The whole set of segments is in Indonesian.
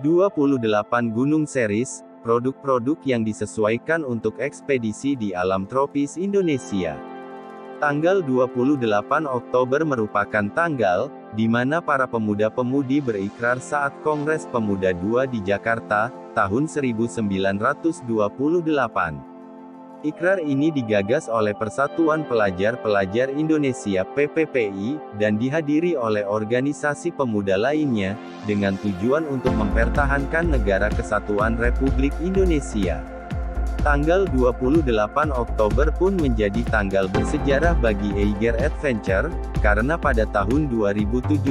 28 Gunung Series, produk-produk yang disesuaikan untuk ekspedisi di alam tropis Indonesia. Tanggal 28 Oktober merupakan tanggal di mana para pemuda-pemudi berikrar saat Kongres Pemuda II di Jakarta, tahun 1928. Ikrar ini digagas oleh Persatuan Pelajar-Pelajar Indonesia (PPPI), dan dihadiri oleh organisasi pemuda lainnya, dengan tujuan untuk mempertahankan Negara Kesatuan Republik Indonesia. Tanggal 28 Oktober pun menjadi tanggal bersejarah bagi Eiger Adventure, karena pada tahun 2017,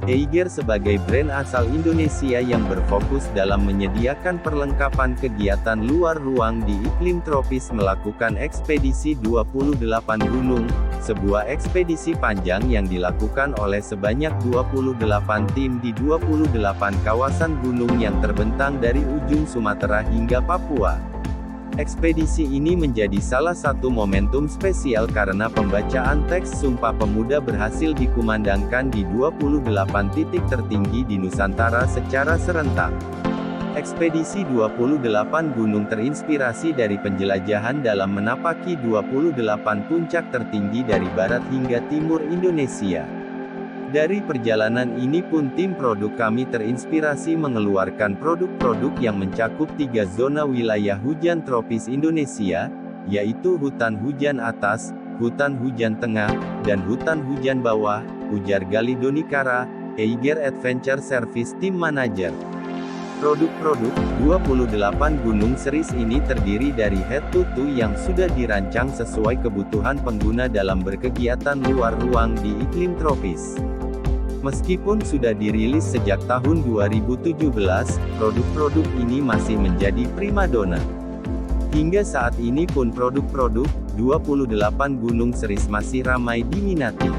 Eiger sebagai brand asal Indonesia yang berfokus dalam menyediakan perlengkapan kegiatan luar ruang di iklim tropis melakukan ekspedisi 28 gunung, sebuah ekspedisi panjang yang dilakukan oleh sebanyak 28 tim di 28 kawasan gunung yang terbentang dari ujung Sumatera hingga Papua. Ekspedisi ini menjadi salah satu momentum spesial karena pembacaan teks Sumpah Pemuda berhasil dikumandangkan di 28 titik tertinggi di Nusantara secara serentak. Ekspedisi 28 gunung terinspirasi dari penjelajahan dalam menapaki 28 puncak tertinggi dari barat hingga timur Indonesia. Dari perjalanan ini pun tim produk kami terinspirasi mengeluarkan produk-produk yang mencakup 3 zona wilayah hujan tropis Indonesia, yaitu hutan hujan atas, hutan hujan tengah, dan hutan hujan bawah, ujar Gali Donikara, Eiger Adventure Service Team Manager. Produk-produk 28 Gunung Series ini terdiri dari head-to-toe yang sudah dirancang sesuai kebutuhan pengguna dalam berkegiatan luar ruang di iklim tropis. Meskipun sudah dirilis sejak tahun 2017, produk-produk ini masih menjadi primadona. Hingga saat ini pun produk-produk 28 Gunung Series masih ramai diminati.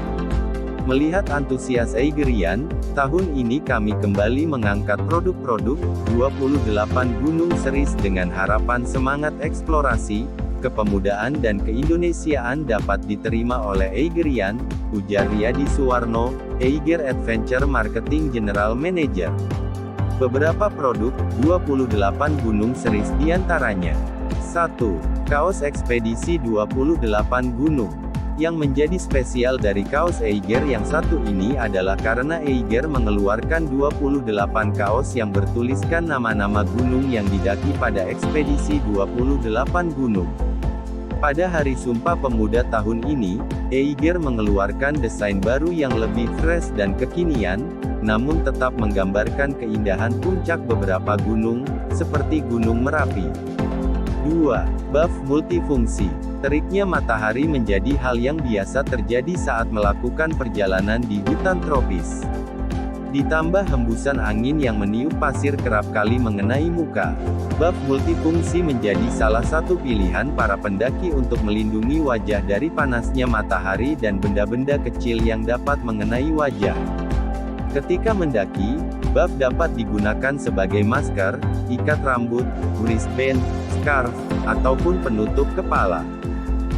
Melihat antusias Eigerian, tahun ini kami kembali mengangkat produk-produk 28 Gunung Series dengan harapan semangat eksplorasi, kepemudaan dan keindonesiaan dapat diterima oleh Eigerian, ujar Riyadi Suwarno, Eiger Adventure Marketing General Manager. Beberapa produk 28 Gunung Series diantaranya. 1. Kaos ekspedisi 28 gunung. Yang menjadi spesial dari kaos Eiger yang satu ini adalah karena Eiger mengeluarkan 28 kaos yang bertuliskan nama-nama gunung yang didaki pada ekspedisi 28 gunung. Pada Hari Sumpah Pemuda tahun ini, Eiger mengeluarkan desain baru yang lebih fresh dan kekinian, namun tetap menggambarkan keindahan puncak beberapa gunung, seperti Gunung Merapi. 2. Buff multifungsi. Teriknya matahari menjadi hal yang biasa terjadi saat melakukan perjalanan di hutan tropis. Ditambah hembusan angin yang meniup pasir kerap kali mengenai muka. Buff multifungsi menjadi salah satu pilihan para pendaki untuk melindungi wajah dari panasnya matahari dan benda-benda kecil yang dapat mengenai wajah. Ketika mendaki, buff dapat digunakan sebagai masker, ikat rambut, wristband, scarf, ataupun penutup kepala.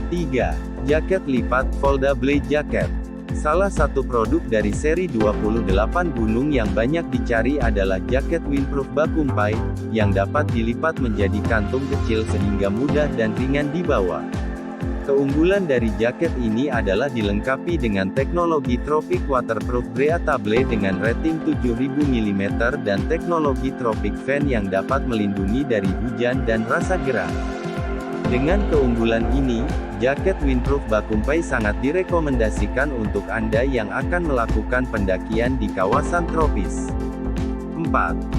3. Jaket lipat foldable jacket. Salah satu produk dari seri 28 gunung yang banyak dicari adalah jaket windproof Bakumpai, yang dapat dilipat menjadi kantung kecil sehingga mudah dan ringan dibawa. Keunggulan dari jaket ini adalah dilengkapi dengan teknologi Tropic Waterproof Breathable dengan rating 7000 mm dan teknologi Tropic Fan yang dapat melindungi dari hujan dan rasa gerah. Dengan keunggulan ini, jaket windproof Bakumpai sangat direkomendasikan untuk Anda yang akan melakukan pendakian di kawasan tropis. 4.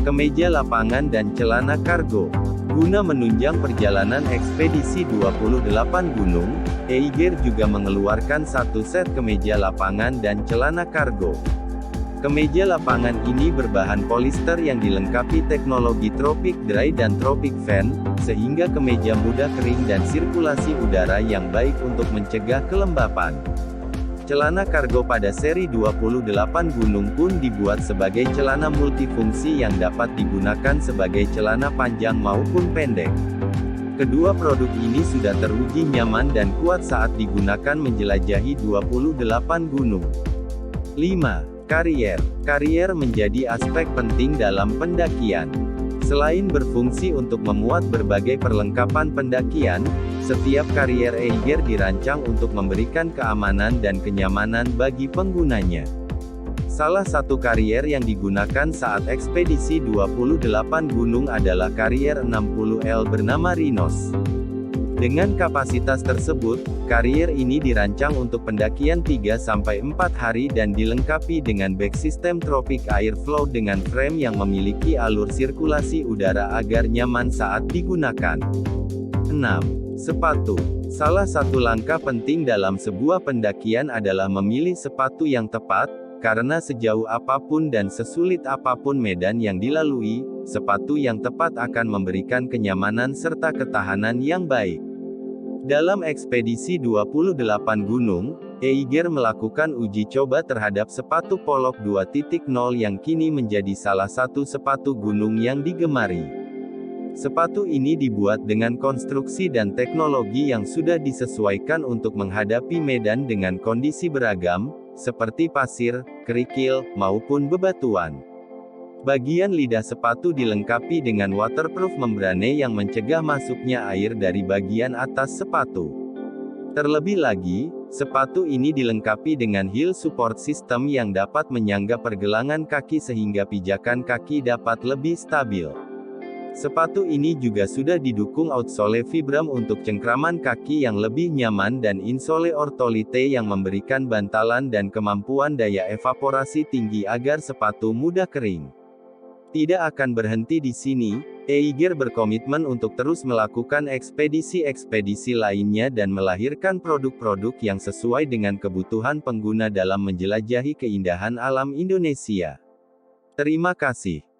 Kemeja lapangan dan celana kargo. Guna menunjang perjalanan ekspedisi 28 gunung, Eiger juga mengeluarkan satu set kemeja lapangan dan celana kargo. Kemeja lapangan ini berbahan polister yang dilengkapi teknologi Tropic Dry dan Tropic Fan, sehingga kemeja mudah kering dan sirkulasi udara yang baik untuk mencegah kelembapan. Celana kargo pada seri 28 gunung pun dibuat sebagai celana multifungsi yang dapat digunakan sebagai celana panjang maupun pendek. Kedua produk ini sudah teruji nyaman dan kuat saat digunakan menjelajahi 28 gunung. 5. Karier. Karier menjadi aspek penting dalam pendakian. Selain berfungsi untuk memuat berbagai perlengkapan pendakian, setiap karier Eiger dirancang untuk memberikan keamanan dan kenyamanan bagi penggunanya. Salah satu karier yang digunakan saat ekspedisi 28 gunung adalah karier 60L bernama Rhinos. Dengan kapasitas tersebut, karier ini dirancang untuk pendakian 3-4 hari dan dilengkapi dengan bak sistem Tropic Airflow dengan frame yang memiliki alur sirkulasi udara agar nyaman saat digunakan. 6. Sepatu. Salah satu langkah penting dalam sebuah pendakian adalah memilih sepatu yang tepat, karena sejauh apapun dan sesulit apapun medan yang dilalui, sepatu yang tepat akan memberikan kenyamanan serta ketahanan yang baik. Dalam ekspedisi 28 gunung, Eiger melakukan uji coba terhadap sepatu Polok 2.0 yang kini menjadi salah satu sepatu gunung yang digemari. Sepatu ini dibuat dengan konstruksi dan teknologi yang sudah disesuaikan untuk menghadapi medan dengan kondisi beragam, seperti pasir, kerikil, maupun bebatuan. Bagian lidah sepatu dilengkapi dengan waterproof membrane yang mencegah masuknya air dari bagian atas sepatu. Terlebih lagi, sepatu ini dilengkapi dengan heel support system yang dapat menyangga pergelangan kaki sehingga pijakan kaki dapat lebih stabil. Sepatu ini juga sudah didukung outsole Vibram untuk cengkraman kaki yang lebih nyaman dan insole Ortholite yang memberikan bantalan dan kemampuan daya evaporasi tinggi agar sepatu mudah kering. Tidak akan berhenti di sini, Eiger berkomitmen untuk terus melakukan ekspedisi-ekspedisi lainnya dan melahirkan produk-produk yang sesuai dengan kebutuhan pengguna dalam menjelajahi keindahan alam Indonesia. Terima kasih.